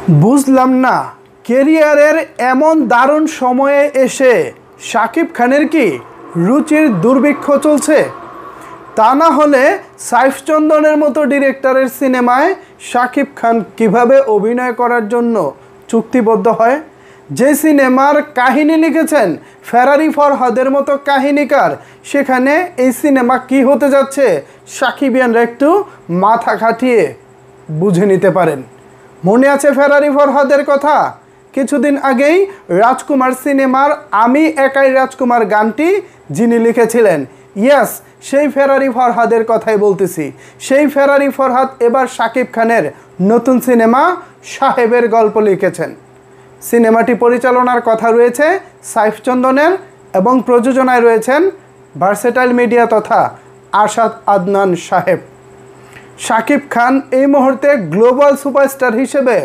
বুঝলাম না, ক্যারিয়ারের এমন দারুণ সময়ে এসে শাকিব খানের কি রুচির দুর্ভিক্ষ চলছে? তা না হলে সাইফ চন্দনের মতো ডিরেক্টরের সিনেমায় শাকিব খান কিভাবে অভিনয় করার জন্য চুক্তিবদ্ধ হয়? যে সিনেমার কাহিনী লিখেছেন ফেরারি ফরহাদের মতো কাহিনীকার, সেখানে এই সিনেমা কি হতে যাচ্ছে সাকিবিয়ানরা একটু মাথা খাটিয়ে বুঝে নিতে পারেন। মনে আছে ফেরারি ফরহাদের কথা? কিছুদিন আগেই রাজকুমার সিনেমার আমি একাই রাজকুমার গানটি যিনি লিখেছিলেন, ইয়েস, সেই ফেরারি ফরহাদের কথাই বলতেছি। সেই ফেরারি ফরহাদ এবার শাকিব খানের নতুন সিনেমা সাহেবের গল্প লিখেছেন। সিনেমাটি পরিচালনার কথা রয়েছে সাইফ চন্দনের এবং প্রযোজনায় রয়েছেন ভার্সেটাইল মিডিয়া তথা আরশাদ আদনান সাহেব। শাকিব খান এই মুহূর্তে গ্লোবাল সুপারস্টার হিসেবে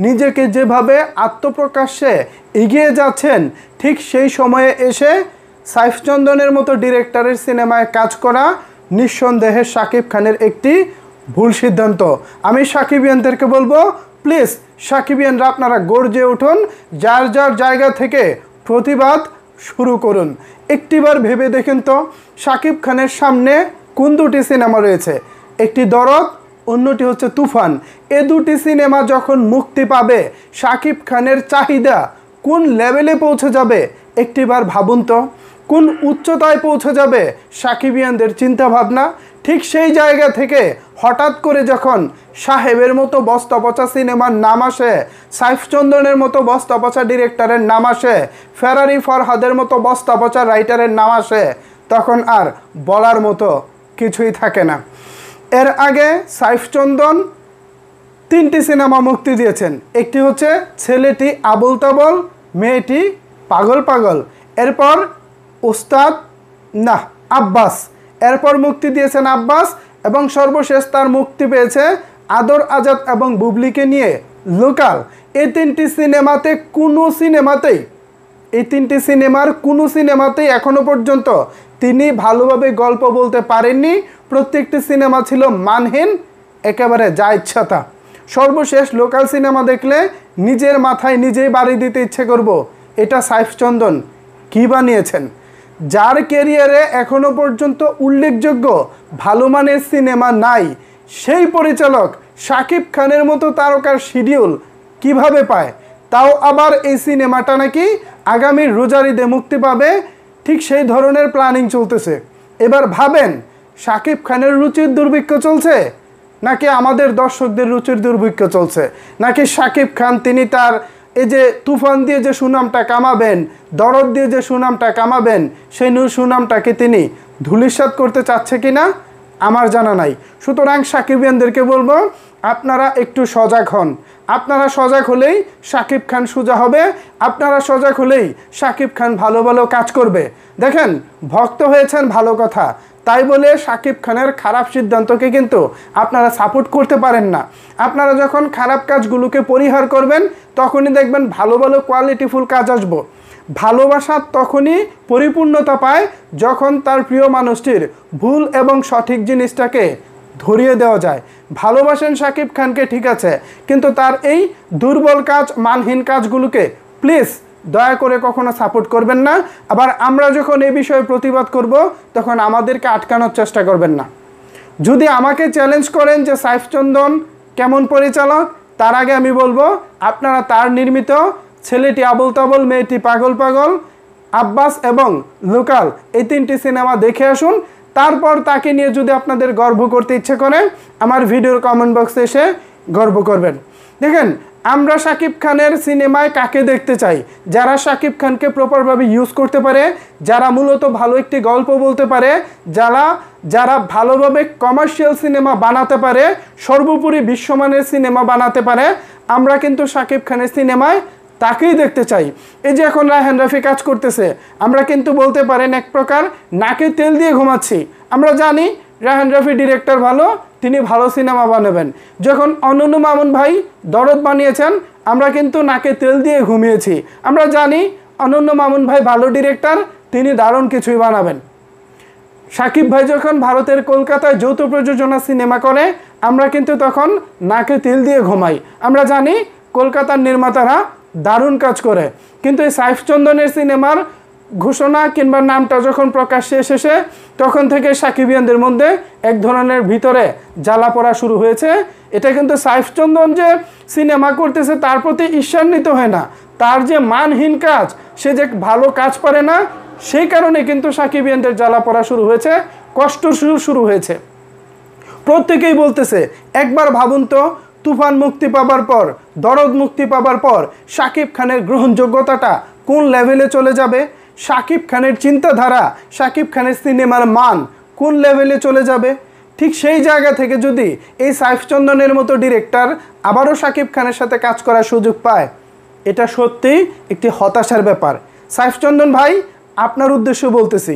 নিজেকে যেভাবে আত্মপ্রকাশ্যে এগিয়ে যাচ্ছেন, ঠিক সেই সময়ে এসে সাইফ চন্দনের মতো ডিরেক্টরের সিনেমায় কাজ করা নিঃসন্দেহে শাকিব খানের একটি ভুল সিদ্ধান্ত। আমি সাকিবিয়ানদেরকে বলবো, প্লিজ সাকিবিয়ানরা আপনারা গর্জে উঠুন, যার যার জায়গা থেকে প্রতিবাদ শুরু করুন। একটিবার ভেবে দেখেন তো, শাকিব খানের সামনে কোন দুটি সিনেমা রয়েছে? একটি দরদ, অন্যটি হচ্ছে তুফান। এ দুটি সিনেমা যখন মুক্তি পাবে, শাকিব খানের চাহিদা কোন লেভেলে পৌঁছে যাবে একটিবার ভাবুন তো। কোন উচ্চতায় পৌঁছে যাবে সাকিবিয়ানদের চিন্তাভাবনা। ঠিক সেই জায়গা থেকে হঠাৎ করে যখন সাহেবের মতো বস্তাপচা সিনেমার নাম আসে, সাইফ চন্দনের মতো বস্তাপচা ডিরেক্টরের নাম আসে, ফেরারি ফরহাদের মতো বস্তাপচা রাইটারের নাম আসে, তখন আর বলার মতো কিছুই থাকে না। এর আগে সাইফ চন্দন 3টি সিনেমা মুক্তি দিয়েছেন। একটি হচ্ছে ছেলেটি আবুল তাবল, মেয়েটি পাগল পাগল। এরপর উস্তাদ না আব্বাস, এরপর মুক্তি দিয়েছেন আব্বাস, এবং সর্বশেষ তার মুক্তি পেয়েছে আদর আজাদ এবং বুবলিকে নিয়ে লোকাল। এই 3টি সিনেমাতে এই 3টি সিনেমার কোনো সিনেমাতেই এখনো পর্যন্ত তিনি ভালোভাবে গল্প বলতে পারেননি। প্রত্যেকটি সিনেমা ছিল মানহীন, একেবারে যা ইচ্ছা তা। সর্বশেষ লোকাল সিনেমা দেখলে নিজের মাথায় নিজেই বাড়ি দিতে ইচ্ছে করব, এটা সাইফ চন্দন কী বানিয়েছেন? যার ক্যারিয়ারে এখনো পর্যন্ত উল্লেখযোগ্য ভালো মানের সিনেমা নাই, সেই পরিচালক শাকিব খানের মতো তারকার শিডিউল কিভাবে পায়? তাও আবার এই সিনেমাটা নাকি আগামী রোজার ঈদে মুক্তি পাবে, ঠিক সেই ধরনের প্ল্যানিং চলতেছে। এবার ভাবেন, শাকিব খানের রুচির দুর্ভিক্ষ চলছে, নাকি আমাদের দর্শকদের রুচির দুর্ভিক্ষ চলছে? নাকি শাকিব খান তিনি তার এই যে তুফান দিয়ে যে সুনামটা কামাবেন, দরদ দিয়ে যে সুনামটা কামাবেন, সেই সুনামটাকে তিনি ধূলিসাৎ করতে চাচ্ছে কিনা আমার জানা নাই। সুতরাং সাকিবিয়ানদেরকে বলবো, আপনারা একটু সজাগ হন। আপনারা সজাগ হলেই শাকিব খান সোজা হবে, আপনারা সজাগ হলেই শাকিব খান ভালো ভালো কাজ করবে। দেখেন, ভক্ত হয়েছেন ভালো কথা, তাই বলে শাকিব খানের খারাপ সিদ্ধান্তকে কিন্তু আপনারা সাপোর্ট করতে পারেন না। আপনারা যখন খারাপ কাজগুলোকে পরিহার করবেন, তখনই দেখবেন ভালো ভালো কোয়ালিটিফুল কাজ আসবো। ভালোবাসা তখনই পরিপূর্ণতা পায় যখন তার প্রিয় মানুষটির ভুল এবং সঠিক জিনিসটাকে ধরিয়ে দেওয়া যায়। ভালোবাসেন শাকিব খানকে ঠিক আছে, কিন্তু তার এই দুর্বল কাজ, মানহীন কাজগুলোকে প্লিজ দয়া করে কখনো সাপোর্ট করবেন না। আবার আমরা যখন এই বিষয়ে প্রতিবাদ করব, তখন আমাদেরকে আটকানোর চেষ্টা করবেন না। যদি আমাকে চ্যালেঞ্জ করেন যে সাইফ চন্দন কেমন পরিচালক, তার আগে আমি বলবো, আপনারা তার নির্মিত ছেলেটি আবুল তাবল, মেয়েটি পাগল পাগল, আব্বাস এবং লোকাল এই 3টি সিনেমা দেখে আসুন। তারপর তাকে নিয়ে যদি আপনাদের গর্ব করতে ইচ্ছে করে, আমার ভিডিওর কমেন্ট বক্সে এসে গর্ব করবেন। দেখেন, আমরা শাকিব খানের সিনেমায় কাকে দেখতে চাই? যারা শাকিব খানকে প্রপারভাবে ইউজ করতে পারে, যারা মূলত ভালো একটি গল্প বলতে পারে, যারা ভালোভাবে কমার্শিয়াল সিনেমা বানাতে পারে, সর্বোপরি বিশ্বমানের সিনেমা বানাতে পারে। আমরা কিন্তু শাকিব খানের সিনেমায় তাকেই দেখতে চাই। এই যে এখন রায়হান রাফি কাজ করতেছে, আমরা কিন্তু বলতে পারেন এক প্রকার নাকে তেল দিয়ে ঘুমাচ্ছি। আমরা জানি রায়হান রাফি ডিরেক্টর ভালো, তিনি ভালো সিনেমা বানাবেন। যখন অনন্য মামুন ভাই দরদ বানিয়েছেন, আমরা কিন্তু নাকে তেল দিয়ে ঘুমিয়েছি। আমরা জানি অনন্য মামুন ভাই ভালো ডিরেক্টর, তিনি দারুণ কিছুই বানাবেন। শাকিব ভাই যখন ভারতের কলকাতায় যৌথ প্রযোজনা সিনেমা করে, আমরা কিন্তু তখন নাকে তেল দিয়ে ঘুমাই। আমরা জানি কলকাতার নির্মাতারা দারুণ কাজ করে। কিন্তু এই সাইফ চন্দনের সিনেমার ঘোষণা কিংবা নামটা যখন প্রকাশ্যে এসেছে তখন থেকে সাকিবিয়ানদের মধ্যে এক ধরনের ভিতরে জ্বালা পড়া শুরু হয়েছে। এটা কিন্তু সাইফ চন্দন যে সিনেমা করতেছে তার প্রতি ঈর্ষান্বিত হয় না, তার যে মানহীন কাজ, সে যে ভালো কাজ পারে না, সেই কারণে কিন্তু সাকিবিয়ানদের জ্বালা পড়া শুরু হয়েছে, কষ্ট শুরু হয়েছে। প্রত্যেকেই বলতেছে একবার ভাবুন তো, তুফান মুক্তি পাবার পর, দরদ মুক্তি পাবার পর শাকিব খানের গ্রহণযোগ্যতাটা কোন লেভেলে চলে যাবে, শাকিব খানের চিন্তাধারা, শাকিব খানের সিনেমার মান কোন লেভেলে চলে যাবে। ঠিক সেই জায়গা থেকে যদি এই সাইফ চন্দনের মতো ডিরেক্টর আবারও শাকিব খানের সাথে কাজ করার সুযোগ পায়, এটা সত্যিই একটি হতাশার ব্যাপার। সাইফ চন্দন ভাই, আপনার উদ্দেশ্য বলতেছি,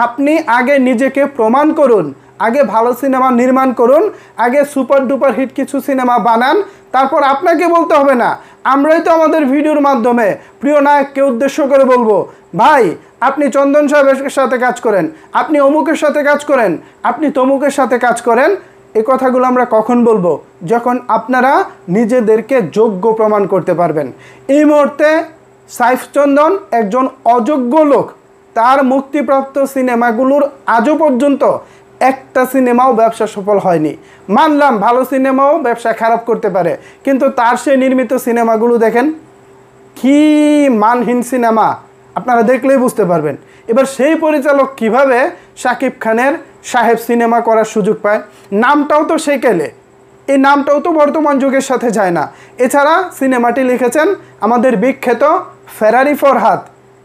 আপনি আগে নিজেকে প্রমাণ করুন, আগে ভালো সিনেমা নির্মাণ করুন, আগে সুপার ডুপার হিট কিছু সিনেমা বানান, তারপর আপনাকে বলতে হবে না। আমরাই তো আমাদের ভিডিওর মাধ্যমে প্রিয় নায়ককে উদ্দেশ্য করে বলবো, ভাই আপনি চন্দন সাহেবের সাথে কাজ করেন, আপনি অমুকের সাথে কাজ করেন, আপনি তমুকের সাথে কাজ করেন। এই কথাগুলো আমরা কখন বলবো? যখন আপনারা নিজেদেরকে যোগ্য প্রমাণ করতে পারবেন। এই মুহূর্তে সাইফ চন্দন একজন অযোগ্য লোক। তার মুক্তিপ্রাপ্ত সিনেমাগুলোর আজও পর্যন্ত একটা সিনেমাও ব্যবসা সফল হয়নি। মানলাম ভালো সিনেমাও ব্যবসা খারাপ করতে পারে, কিন্তু তার সেই নির্মিত সিনেমাগুলো দেখেন কি মানহীন সিনেমা, আপনারা দেখলেই বুঝতে পারবেন। এবার সেই পরিচালক কিভাবে শাকিব খানের সাহেব সিনেমা করার সুযোগ পায়? নামটাও তো সেকেলে, এই নামটাও তো বর্তমান যুগের সাথে যায় না। এছাড়া সিনেমাটি লিখেছেন আমাদের বিখ্যাত ফেরারি ফরহাদ,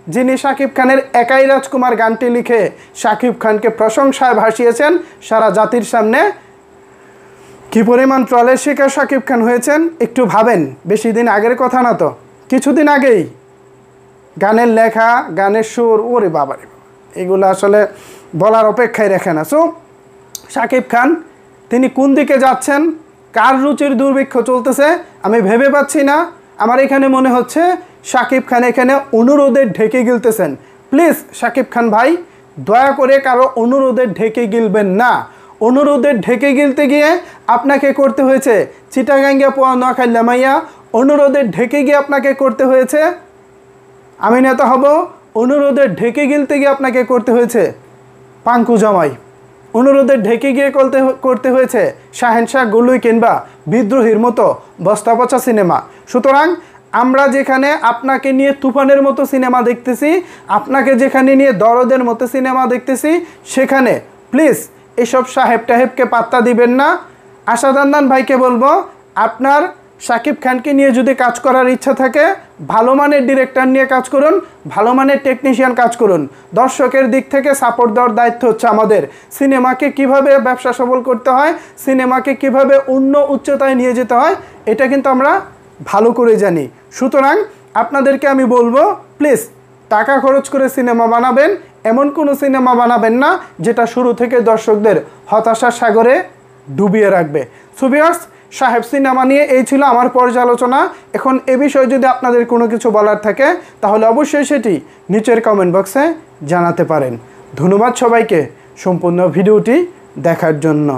যিনি শাকিব খানের একাই রাজকুমার গানটি লিখে শাকিব খানকে প্রশংসায় ভাসিয়েছেন সারা জাতির সামনে। কি পরিমাণ ট্রলের শিকার শাকিব খান হয়েছেন একটু ভাবেন। বেশি দিন আগের কথা না তো, কিছুদিন আগেই গানের লেখা, গানের সুর, ওরে বাবারে, এগুলো আসলে বলার অপেক্ষায় রাখে না। সো শাকিব খান তিনি কোন দিকে যাচ্ছেন, কার রুচির দুর্ভিক্ষ চলতেছে আমি ভেবে পাচ্ছি না। আমার এখানে মনে হচ্ছে শাকিব খান এখানে অনুরোধের ঢেকে গিলতেছেন। প্লিজ শাকিব খান ভাই, দয়া করে কারো অনুরোধের ঢেকে গিলবেন না। অনুরোধের ঢেকে গিলতে গিয়ে আপনাকে করতে হয়েছে চিটাগাঙ্গা পোয়া নোয়াখালী মাইয়া, অনুরোধের ঢেকে গিয়ে আপনাকে করতে হয়েছে আমি নেতা হব, অনুরোধের ঢেকে গিলতে গিয়ে আপনাকে করতে হয়েছে পাঙ্কু জামাই, অনুরোধের ঢেকে গিয়ে করতে হয়েছে শাহেনশাহ গুলুই কিংবা বিদ্রোহীর মতো বস্তা পচা সিনেমা। সুতরাং আমরা যেখানে আপনাকে নিয়ে তুফানের মতো সিনেমা দেখতেছি, আপনাকে যেখানে নিয়ে দরদের মতো সিনেমা দেখতেছি, সেখানে প্লিজ এসব সাহেব টাহেবকে পাত্তা দিবেন না। আশাদান্দান ভাইকে বলবো, আপনার শাকিব খানকে নিয়ে যদি কাজ করার ইচ্ছা থাকে, ভালো মানের ডিরেক্টর নিয়ে কাজ করুন, ভালো মানের টেকনিশিয়ান কাজ করুন। দর্শকের দিক থেকে সাপোর্ট দেওয়ার দায়িত্ব হচ্ছে আমাদের। সিনেমাকে কিভাবে ব্যবসা সফল করতে হয়, সিনেমাকে কিভাবে অন্য উচ্চতায় নিয়ে যেতে হয়, এটা কিন্তু আমরা ভালো করে জানি। সুতরাং আপনাদেরকে আমি বলবো, প্লিজ টাকা খরচ করে সিনেমা বানাবেন, এমন কোনো সিনেমা বানাবেন না যেটা শুরু থেকে দর্শকদের হতাশার সাগরে ডুবিয়ে রাখবে। সো ভিউয়ার্স, সাহেব সিনেমা নিয়ে এই ছিল আমার পর্যালোচনা। এখন এ বিষয়ে যদি আপনাদের কোনো কিছু বলার থাকে তাহলে অবশ্যই সেটি নিচের কমেন্ট বক্সে জানাতে পারেন। ধন্যবাদ সবাইকে সম্পূর্ণ ভিডিওটি দেখার জন্য।